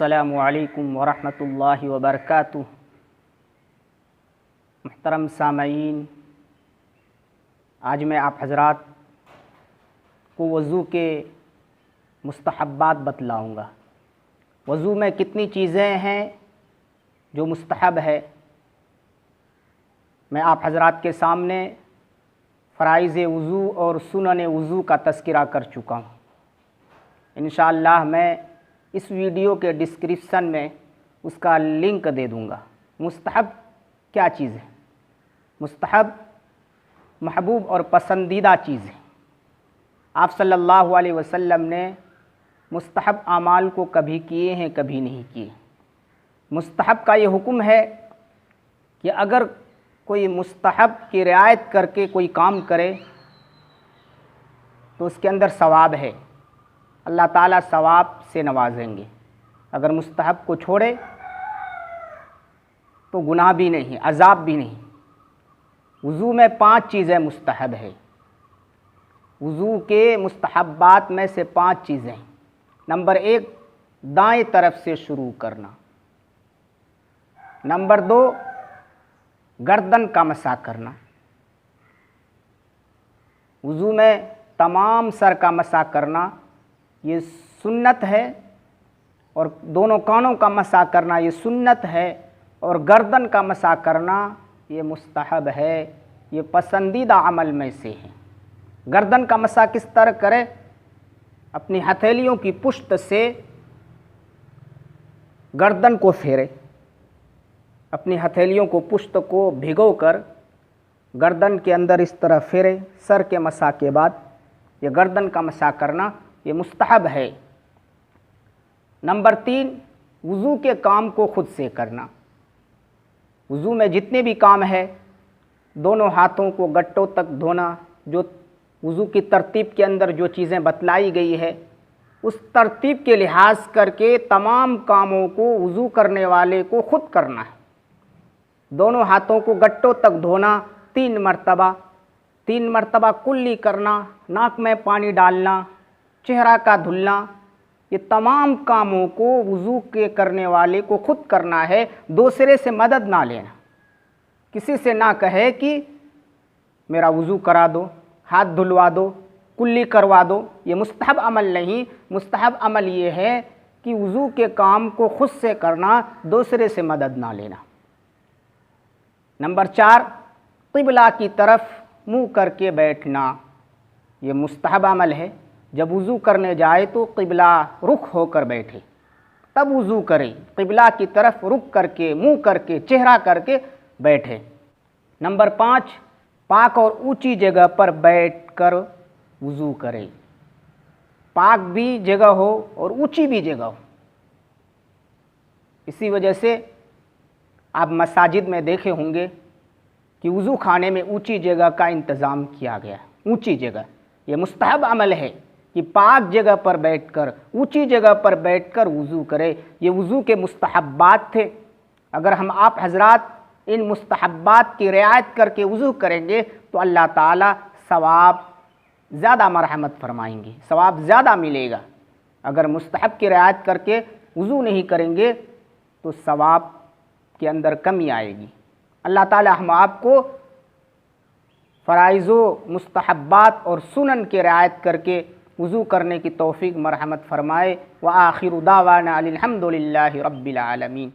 السلام علیکم ورحمۃ اللہ وبرکاتہ۔ محترم سامعین، آج میں آپ حضرات کو وضو کے مستحبات بتلاؤں گا۔ وضو میں کتنی چیزیں ہیں جو مستحب ہے، میں آپ حضرات کے سامنے فرائض وضو اور سنن وضو کا تذکرہ کر چکا ہوں۔ انشاءاللہ میں اس ویڈیو کے ڈسکرپشن میں اس کا لنک دے دوں گا۔ مستحب کیا چیز ہے؟ مستحب محبوب اور پسندیدہ چیز ہے۔ آپ صلی اللہ علیہ وسلم نے مستحب اعمال کو کبھی کیے ہیں، کبھی نہیں کیے۔ مستحب کا یہ حکم ہے کہ اگر کوئی مستحب کی رعایت کر کے کوئی کام کرے تو اس کے اندر ثواب ہے، اللہ تعالیٰ ثواب سے نوازیں گے۔ اگر مستحب کو چھوڑے تو گناہ بھی نہیں، عذاب بھی نہیں۔ وضو میں 5 چیزیں مستحب ہے۔ وضو کے مستحبات میں سے 5 چیزیں۔ نمبر 1، دائیں طرف سے شروع کرنا۔ نمبر 2، گردن کا مسح کرنا۔ وضو میں تمام سر کا مسح کرنا یہ سنت ہے، اور دونوں کانوں کا مسح کرنا یہ سنت ہے، اور گردن کا مسح کرنا یہ مستحب ہے، یہ پسندیدہ عمل میں سے ہے۔ گردن کا مسح کس طرح کرے؟ اپنی ہتھیلیوں کی پشت سے گردن کو پھیرے، اپنی ہتھیلیوں کو پشت کو بھگو کر گردن کے اندر اس طرح پھیرے۔ سر کے مسح کے بعد یہ گردن کا مسح کرنا یہ مستحب ہے۔ نمبر 3، وضو کے کام کو خود سے کرنا۔ وضو میں جتنے بھی کام ہے، دونوں ہاتھوں کو گٹوں تک دھونا، جو وضو کی ترتیب کے اندر جو چیزیں بتلائی گئی ہے اس ترتیب کے لحاظ کر کے تمام کاموں کو وضو کرنے والے کو خود کرنا ہے۔ دونوں ہاتھوں کو گٹوں تک دھونا 3 مرتبہ، 3 مرتبہ کلی کرنا، ناک میں پانی ڈالنا، چہرہ کا دھلنا، یہ تمام کاموں کو وضو کے کرنے والے کو خود کرنا ہے، دوسرے سے مدد نہ لینا۔ کسی سے نہ کہے کہ میرا وضو کرا دو، ہاتھ دھلوا دو، کلی کروا دو، یہ مستحب عمل نہیں۔ مستحب عمل یہ ہے کہ وضو کے کام کو خود سے کرنا، دوسرے سے مدد نہ لینا۔ نمبر 4، قبلہ کی طرف منہ کر کے بیٹھنا، یہ مستحب عمل ہے۔ جب وضو کرنے جائے تو قبلہ رخ ہو کر بیٹھے، تب وضو کرے، قبلہ کی طرف رخ کر کے، منہ کر کے، چہرہ کر کے بیٹھے۔ نمبر 5، پاک اور اونچی جگہ پر بیٹھ کر وضو کرے۔ پاک بھی جگہ ہو اور اونچی بھی جگہ ہو۔ اسی وجہ سے آپ مساجد میں دیکھے ہوں گے کہ وضو خانے میں اونچی جگہ کا انتظام کیا گیا ہے۔ اونچی جگہ یہ مستحب عمل ہے کہ پاک جگہ پر بیٹھ کر، اونچی جگہ پر بیٹھ کر وضو کرے۔ یہ وضو کے مستحبات تھے۔ اگر ہم آپ حضرات ان مستحبات کی رعایت کر کے وضو کریں گے تو اللہ تعالیٰ ثواب زیادہ مرحمت فرمائیں گے، ثواب زیادہ ملے گا۔ اگر مستحب کی رعایت کر کے وضو نہیں کریں گے تو ثواب کے اندر کمی آئے گی۔ اللہ تعالیٰ ہم آپ کو فرائض و مستحبات اور سنن کی رعایت کر کے وضو کرنے کی توفیق مرحمت فرمائے۔ وآخر دعوانا الحمد للہ رب العالمین۔